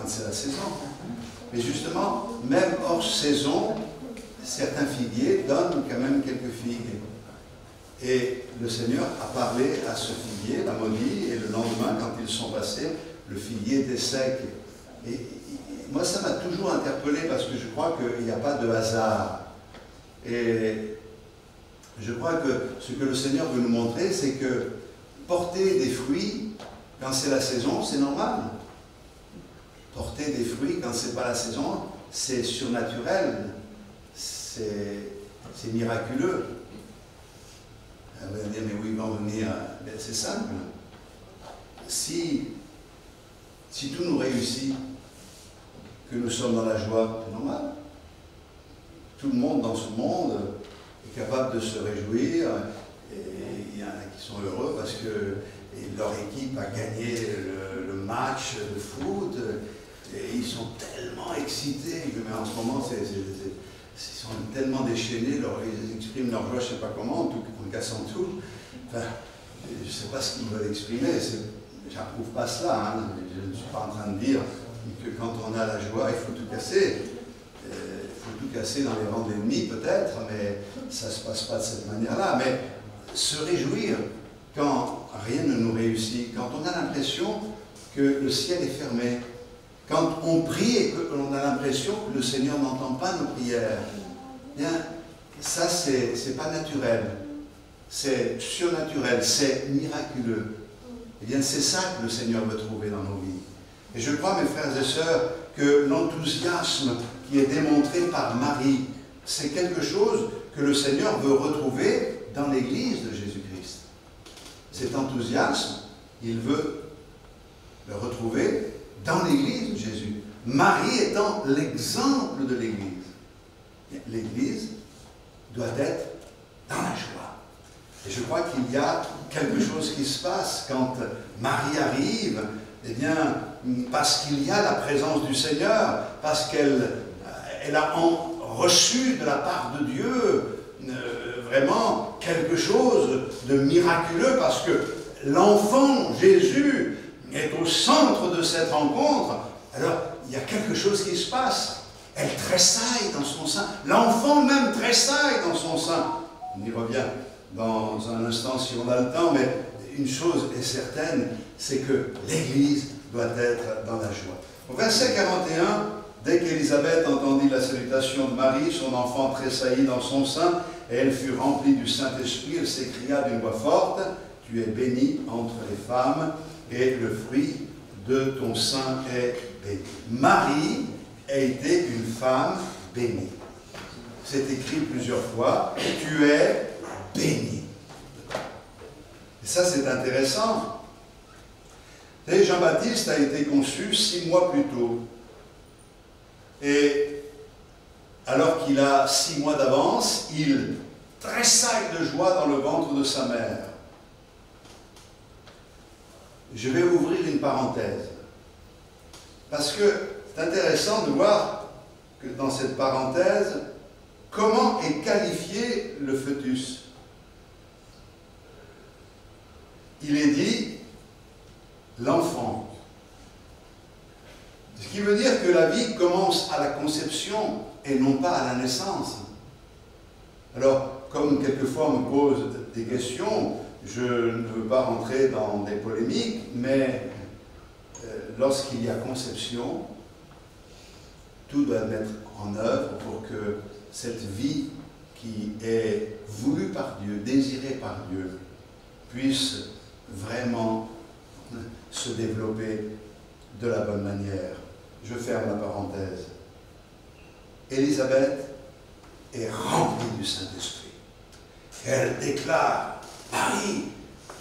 c'est la saison. Mais justement, même hors saison, certains figuiers donnent quand même quelques figues. Et le Seigneur a parlé à ce figuier, l'a maudit, et le lendemain, quand ils sont passés, le figuier était sec. Et moi, ça m'a toujours interpellé parce que je crois qu'il n'y a pas de hasard. Et je crois que ce que le Seigneur veut nous montrer, c'est que porter des fruits, quand c'est la saison, c'est normal. Porter des fruits, quand ce n'est pas la saison, c'est surnaturel. C'est miraculeux. Vous allez dire, mais où ils vont venir? C'est simple. Si tout nous réussit, que nous sommes dans la joie, c'est normal. Tout le monde dans ce monde est capable de se réjouir. Et il y en a qui sont heureux parce que leur équipe a gagné le match de foot. Et ils sont tellement excités. Mais en ce moment, ils sont tellement déchaînés, ils expriment leur joie, je ne sais pas comment, en cassant tout. Enfin, je ne sais pas ce qu'ils veulent exprimer, je n'approuve pas cela. Hein. Je ne suis pas en train de dire que quand on a la joie, il faut tout casser. Il faut tout casser dans les rangs de l'ennemi, peut-être, mais ça ne se passe pas de cette manière-là. Mais se réjouir quand rien ne nous réussit, quand on a l'impression que le ciel est fermé, Quand on prie et qu'on a l'impression que le Seigneur n'entend pas nos prières, bien, ça, c'est pas naturel. C'est surnaturel, c'est miraculeux. Eh bien, c'est ça que le Seigneur veut trouver dans nos vies. Et je crois, mes frères et sœurs, que l'enthousiasme qui est démontré par Marie, c'est quelque chose que le Seigneur veut retrouver dans l'Église de Jésus-Christ. Cet enthousiasme, il veut le retrouver dans l'Église de Jésus. Marie étant l'exemple de l'Église. L'Église doit être dans la joie. Et je crois qu'il y a quelque chose qui se passe quand Marie arrive, eh bien, parce qu'il y a la présence du Seigneur, parce qu'elle a reçu de la part de Dieu vraiment quelque chose de miraculeux, parce que l'enfant Jésus est au centre de cette rencontre. Alors, il y a quelque chose qui se passe. Elle tressaille dans son sein. L'enfant même tressaille dans son sein. On y revient dans un instant si on a le temps, mais une chose est certaine, c'est que l'Église doit être dans la joie. Au verset 41, dès qu'Élisabeth entendit la salutation de Marie, son enfant tressaillit dans son sein, et elle fut remplie du Saint-Esprit. Elle s'écria d'une voix forte, « Tu es bénie entre les femmes, et le fruit de ton sein est béni. » Marie a été une femme bénie. C'est écrit plusieurs fois, « Tu es bénie. » Et ça, c'est intéressant. Vous savez, Jean-Baptiste a été conçu 6 mois plus tôt. Et alors qu'il a 6 mois d'avance, il tressaille de joie dans le ventre de sa mère. Je vais ouvrir une parenthèse. Parce que c'est intéressant de voir que dans cette parenthèse, comment est qualifié le fœtus. Il est dit l'enfant. Ce qui veut dire que la vie commence à la conception et non pas à la naissance. Alors, comme quelquefois on me pose des questions, je ne veux pas rentrer dans des polémiques, mais lorsqu'il y a conception, tout doit mettre en œuvre pour que cette vie qui est voulue par Dieu, désirée par Dieu, puisse vraiment se développer de la bonne manière. Je ferme la parenthèse. Élisabeth est remplie du Saint-Esprit. Elle déclare, « Marie,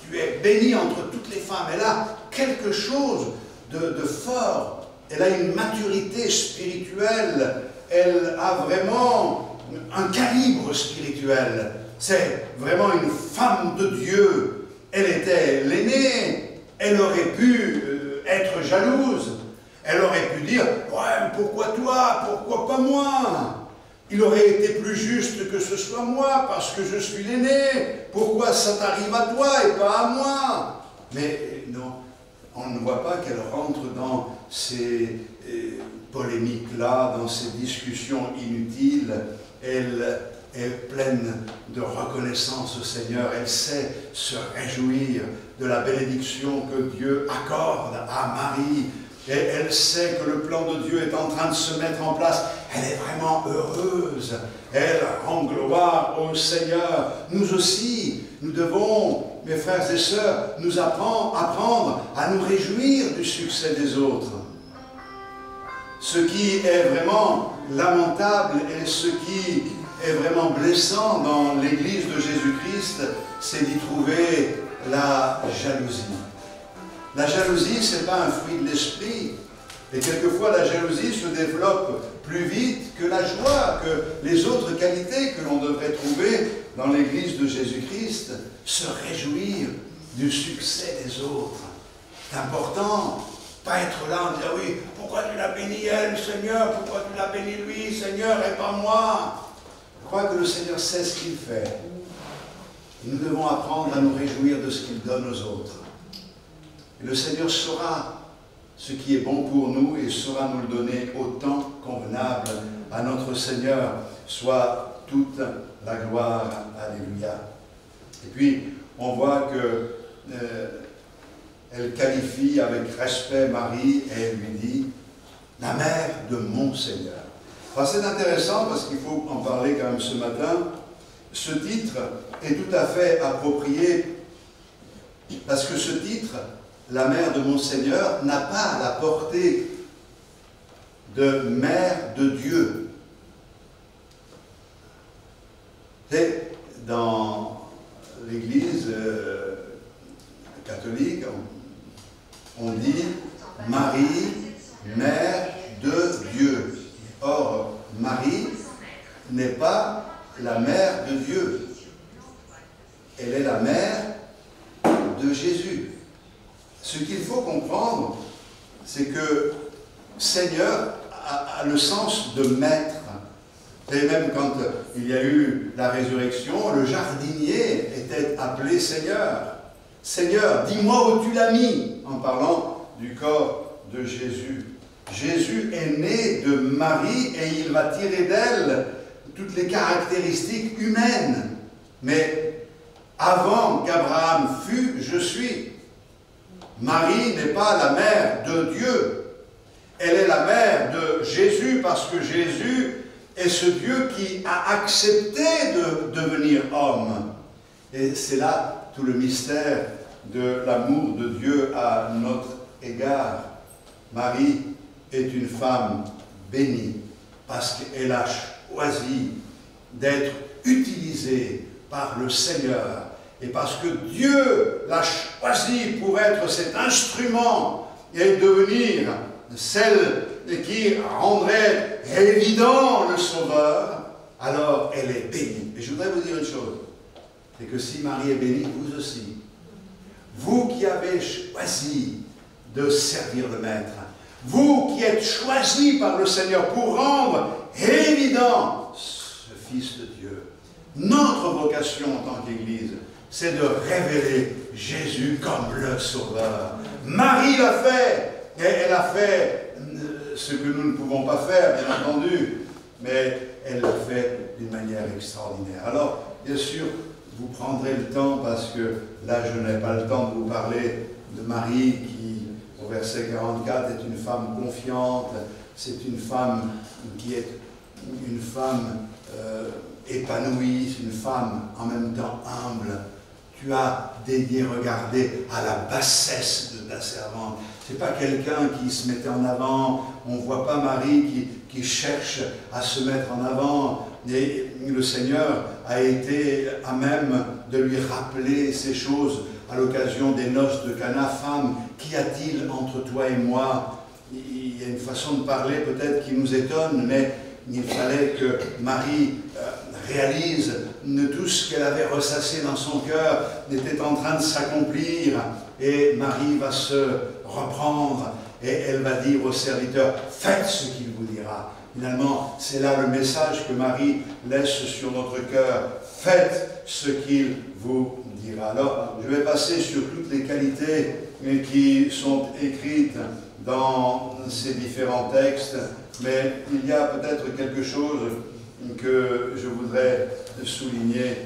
tu es bénie entre toutes les femmes. » Elle a quelque chose de fort. Elle a une maturité spirituelle. Elle a vraiment un calibre spirituel. C'est vraiment une femme de Dieu. Elle était l'aînée. Elle aurait pu être jalouse. Elle aurait pu dire, « Ouais, pourquoi toi? Pourquoi pas moi? Il aurait été plus juste que ce soit moi, parce que je suis l'aîné. Pourquoi ça t'arrive à toi et pas à moi? » Mais non, on ne voit pas qu'elle rentre dans ces polémiques-là, dans ces discussions inutiles. Elle est pleine de reconnaissance au Seigneur. Elle sait se réjouir de la bénédiction que Dieu accorde à Marie. Et elle sait que le plan de Dieu est en train de se mettre en place. Elle est vraiment heureuse. Elle rend gloire au Seigneur. Nous aussi, nous devons, mes frères et sœurs, nous apprendre à nous réjouir du succès des autres. Ce qui est vraiment lamentable et ce qui est vraiment blessant dans l'Église de Jésus-Christ, c'est d'y trouver la jalousie. La jalousie, ce n'est pas un fruit de l'esprit. Et quelquefois, la jalousie se développe plus vite que la joie, que les autres qualités que l'on devrait trouver dans l'Église de Jésus-Christ. Se réjouir du succès des autres. C'est important. Pas être là en disant, oui, pourquoi tu l'as béni elle, Seigneur? Pourquoi tu l'as béni lui, Seigneur, et pas moi? Je crois que le Seigneur sait ce qu'il fait. Et nous devons apprendre à nous réjouir de ce qu'il donne aux autres. Et le Seigneur saura ce qui est bon pour nous et saura nous le donner au temps convenable. À notre Seigneur soit toute la gloire. Alléluia. Et puis, on voit que elle qualifie avec respect Marie et elle lui dit, la mère de mon Seigneur. Alors c'est intéressant parce qu'il faut en parler quand même ce matin. Ce titre est tout à fait approprié parce que ce titre, la mère de mon Seigneur, n'a pas la portée de mère de Dieu. Et dans l'Église catholique, on dit Marie, mère de Dieu. Or, Marie n'est pas la mère de Dieu. Elle est la mère de Jésus. Ce qu'il faut comprendre, c'est que Seigneur a le sens de maître. Et même quand il y a eu la résurrection, le jardinier était appelé Seigneur. Seigneur, dis-moi où tu l'as mis, en parlant du corps de Jésus. Jésus est né de Marie et il va tirer d'elle toutes les caractéristiques humaines. Mais avant qu'Abraham fût, je suis. Marie n'est pas la mère de Dieu. Elle est la mère de Jésus parce que Jésus est ce Dieu qui a accepté de devenir homme. Et c'est là tout le mystère de l'amour de Dieu à notre égard. Marie est une femme bénie parce qu'elle a choisi d'être utilisée par le Seigneur et parce que Dieu l'a choisi pour être cet instrument et devenir celle qui rendrait évident le Sauveur, alors elle est bénie. Et je voudrais vous dire une chose, c'est que si Marie est bénie, vous aussi, vous qui avez choisi de servir le Maître, vous qui êtes choisis par le Seigneur pour rendre évident ce Fils de Dieu, notre vocation en tant qu'Église, c'est de révéler Jésus comme le Sauveur. Marie l'a fait, et elle a fait ce que nous ne pouvons pas faire, bien entendu, mais elle l'a fait d'une manière extraordinaire. Alors, bien sûr, vous prendrez le temps, parce que là, je n'ai pas le temps de vous parler de Marie, qui, au verset 44, est une femme confiante, c'est une femme qui est une femme épanouie, une femme en même temps humble. Tu as daigné regarder à la bassesse de ta servante. Ce n'est pas quelqu'un qui se mettait en avant. On ne voit pas Marie qui cherche à se mettre en avant. Et le Seigneur a été à même de lui rappeler ces choses à l'occasion des noces de Cana. Femme, qu'y a-t-il entre toi et moi? Il y a une façon de parler peut-être qui nous étonne, mais il fallait que Marie réalise tout ce qu'elle avait ressassé dans son cœur était en train de s'accomplir, et Marie va se reprendre et elle va dire au serviteur, faites ce qu'il vous dira. Finalement, c'est là le message que Marie laisse sur notre cœur, faites ce qu'il vous dira. Alors, je vais passer sur toutes les qualités qui sont écrites dans ces différents textes, mais il y a peut-être quelque chose que je voudrais souligner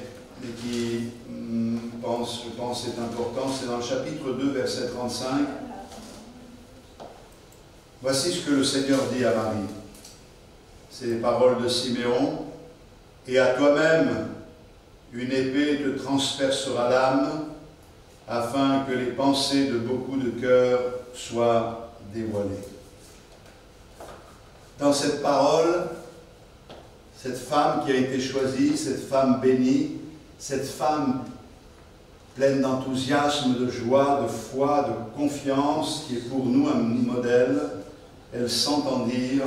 et qui, je pense est important. C'est dans le chapitre 2, verset 35. Voici ce que le Seigneur dit à Marie. C'est les paroles de Siméon. Et à toi-même, une épée te transpercera l'âme, afin que les pensées de beaucoup de cœurs soient dévoilées. Dans cette parole, cette femme qui a été choisie, cette femme bénie, cette femme pleine d'enthousiasme, de joie, de foi, de confiance, qui est pour nous un modèle, elle s'entend dire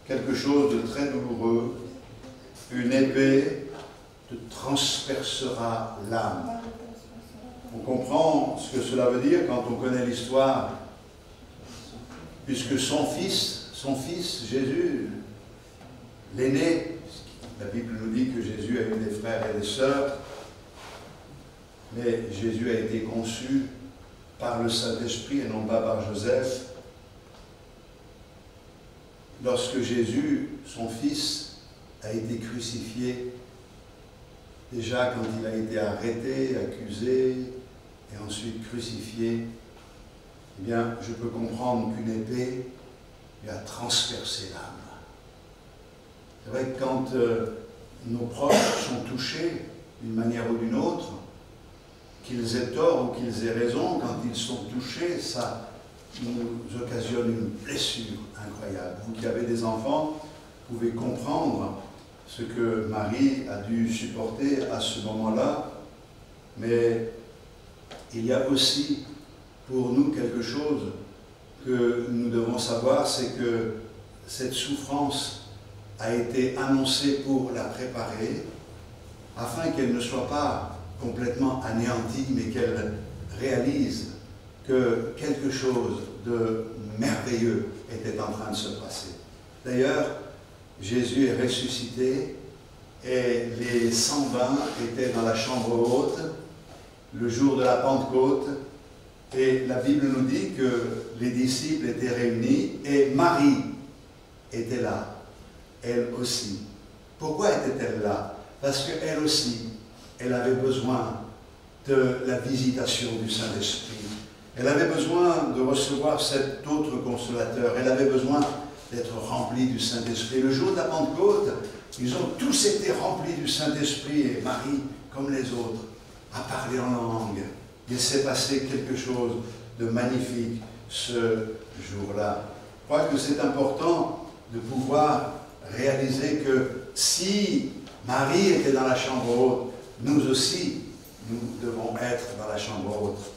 quelque chose de très douloureux, une épée te transpercera l'âme. On comprend ce que cela veut dire quand on connaît l'histoire, puisque son fils Jésus, l'aîné, la Bible nous dit que Jésus a eu des frères et des sœurs, mais Jésus a été conçu par le Saint-Esprit et non pas par Joseph. Lorsque Jésus, son fils, a été crucifié, déjà quand il a été arrêté, accusé et ensuite crucifié, eh bien, je peux comprendre qu'une épée lui a transpercé l'âme. C'est vrai que quand nos proches sont touchés d'une manière ou d'une autre, qu'ils aient tort ou qu'ils aient raison, quand ils sont touchés, ça nous occasionne une blessure incroyable. Vous qui avez des enfants, vous pouvez comprendre ce que Marie a dû supporter à ce moment-là, mais il y a aussi pour nous quelque chose que nous devons savoir, c'est que cette souffrance a été annoncée pour la préparer, afin qu'elle ne soit pas complètement anéantie, mais qu'elle réalise que quelque chose de merveilleux était en train de se passer. D'ailleurs, Jésus est ressuscité et les 120 étaient dans la chambre haute le jour de la Pentecôte, et la Bible nous dit que les disciples étaient réunis et Marie était là, elle aussi. Pourquoi était-elle là? Parce qu'elle aussi, elle avait besoin de la visitation du Saint-Esprit. Elle avait besoin de recevoir cet autre consolateur. Elle avait besoin d'être remplie du Saint-Esprit. Le jour de la Pentecôte, ils ont tous été remplis du Saint-Esprit et Marie, comme les autres, a parlé en langue. Il s'est passé quelque chose de magnifique ce jour-là. Je crois que c'est important de pouvoir réaliser que si Marie était dans la chambre haute, nous aussi, nous devons être dans la chambre haute.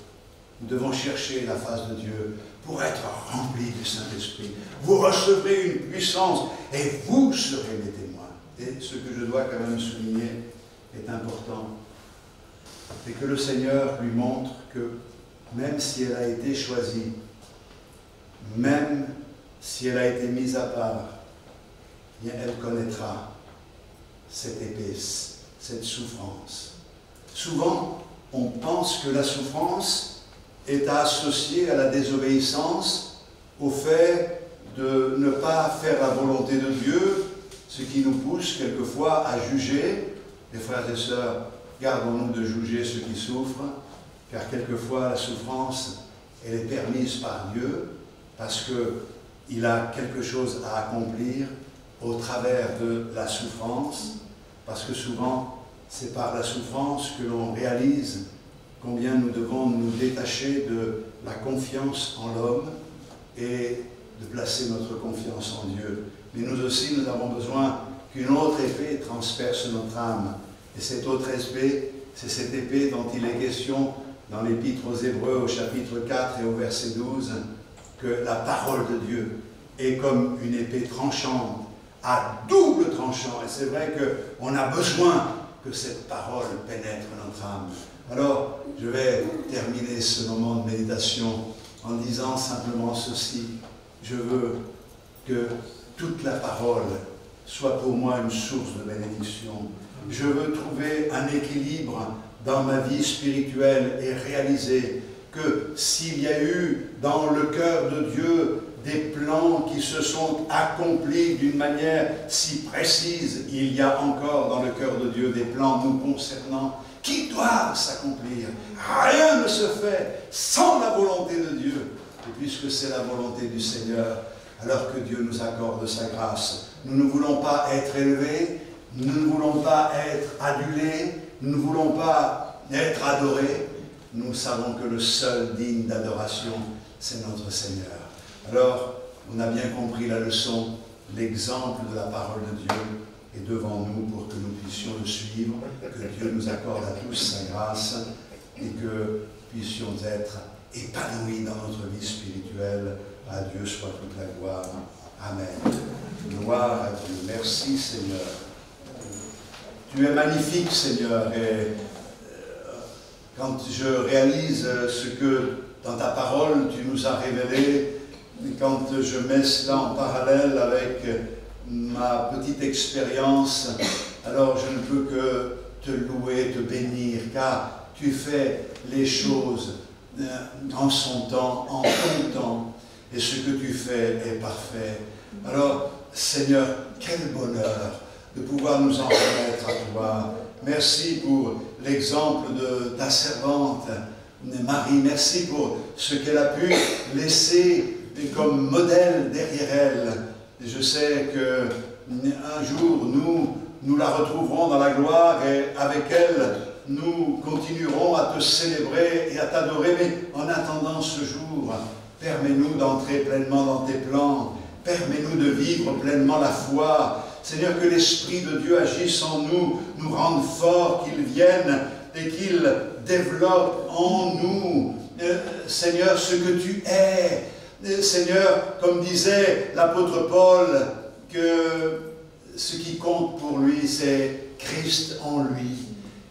Nous devons chercher la face de Dieu pour être remplis du Saint-Esprit. Vous recevrez une puissance et vous serez mes témoins. Et ce que je dois quand même souligner est important. C'est que le Seigneur lui montre que même si elle a été choisie, même si elle a été mise à part, bien elle connaîtra cette épaisse, cette souffrance. Souvent, on pense que la souffrance est associée à la désobéissance, au fait de ne pas faire la volonté de Dieu, ce qui nous pousse quelquefois à juger. Les frères et sœurs, gardons-nous de juger ceux qui souffrent, car quelquefois la souffrance, elle est permise par Dieu, parce qu'il a quelque chose à accomplir au travers de la souffrance, parce que souvent, c'est par la souffrance que l'on réalise combien nous devons nous détacher de la confiance en l'homme et de placer notre confiance en Dieu. Mais nous aussi, nous avons besoin qu'une autre épée transperce notre âme. Et cette autre épée, c'est cette épée dont il est question dans l'Épître aux Hébreux au chapitre 4 et au verset 12, que la parole de Dieu est comme une épée tranchante, à double tranchant. Et c'est vrai qu'on a besoin que cette parole pénètre notre âme. Alors, je vais terminer ce moment de méditation en disant simplement ceci. Je veux que toute la parole soit pour moi une source de bénédiction. Je veux trouver un équilibre dans ma vie spirituelle et réaliser que s'il y a eu dans le cœur de Dieu des plans qui se sont accomplis d'une manière si précise, il y a encore dans le cœur de Dieu des plans nous concernant qui doivent s'accomplir. Rien ne se fait sans la volonté de Dieu. Et puisque c'est la volonté du Seigneur, alors que Dieu nous accorde sa grâce, nous ne voulons pas être élevés, nous ne voulons pas être adulés, nous ne voulons pas être adorés. Nous savons que le seul digne d'adoration, c'est notre Seigneur. Alors, on a bien compris la leçon, l'exemple de la parole de Dieu est devant nous pour que nous puissions le suivre, que Dieu nous accorde à tous sa grâce et que puissions être épanouis dans notre vie spirituelle. À Dieu soit toute la gloire. Amen. Gloire à Dieu. Merci Seigneur. Tu es magnifique Seigneur et quand je réalise ce que dans ta parole tu nous as révélé, quand je mets cela en parallèle avec ma petite expérience, alors je ne peux que te louer, te bénir, car tu fais les choses en son temps, en ton temps, et ce que tu fais est parfait. Alors, Seigneur, quel bonheur de pouvoir nous en remettre à toi. Merci pour l'exemple de ta servante, Marie. Merci pour ce qu'elle a pu laisser comme modèle derrière elle. Et je sais qu'un jour, nous la retrouverons dans la gloire et avec elle, nous continuerons à te célébrer et à t'adorer. Mais en attendant ce jour, permets-nous d'entrer pleinement dans tes plans. Permets-nous de vivre pleinement la foi. Seigneur, que l'Esprit de Dieu agisse en nous, nous rende forts, qu'il vienne et qu'il développe en nous, Seigneur, ce que tu es. Seigneur, comme disait l'apôtre Paul, que ce qui compte pour lui, c'est Christ en lui.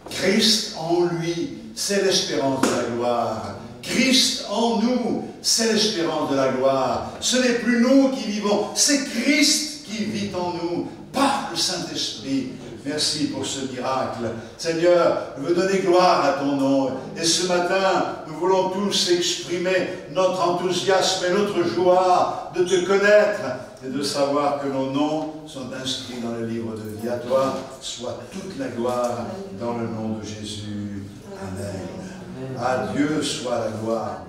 Christ en lui, c'est l'espérance de la gloire. Christ en nous, c'est l'espérance de la gloire. Ce n'est plus nous qui vivons, c'est Christ qui vit en nous, par le Saint-Esprit. Merci pour ce miracle. Seigneur, je veux donner gloire à ton nom. Et ce matin, nous voulons tous exprimer notre enthousiasme et notre joie de te connaître et de savoir que nos noms sont inscrits dans le livre de vie. À toi soit toute la gloire dans le nom de Jésus. Amen. À Dieu soit la gloire.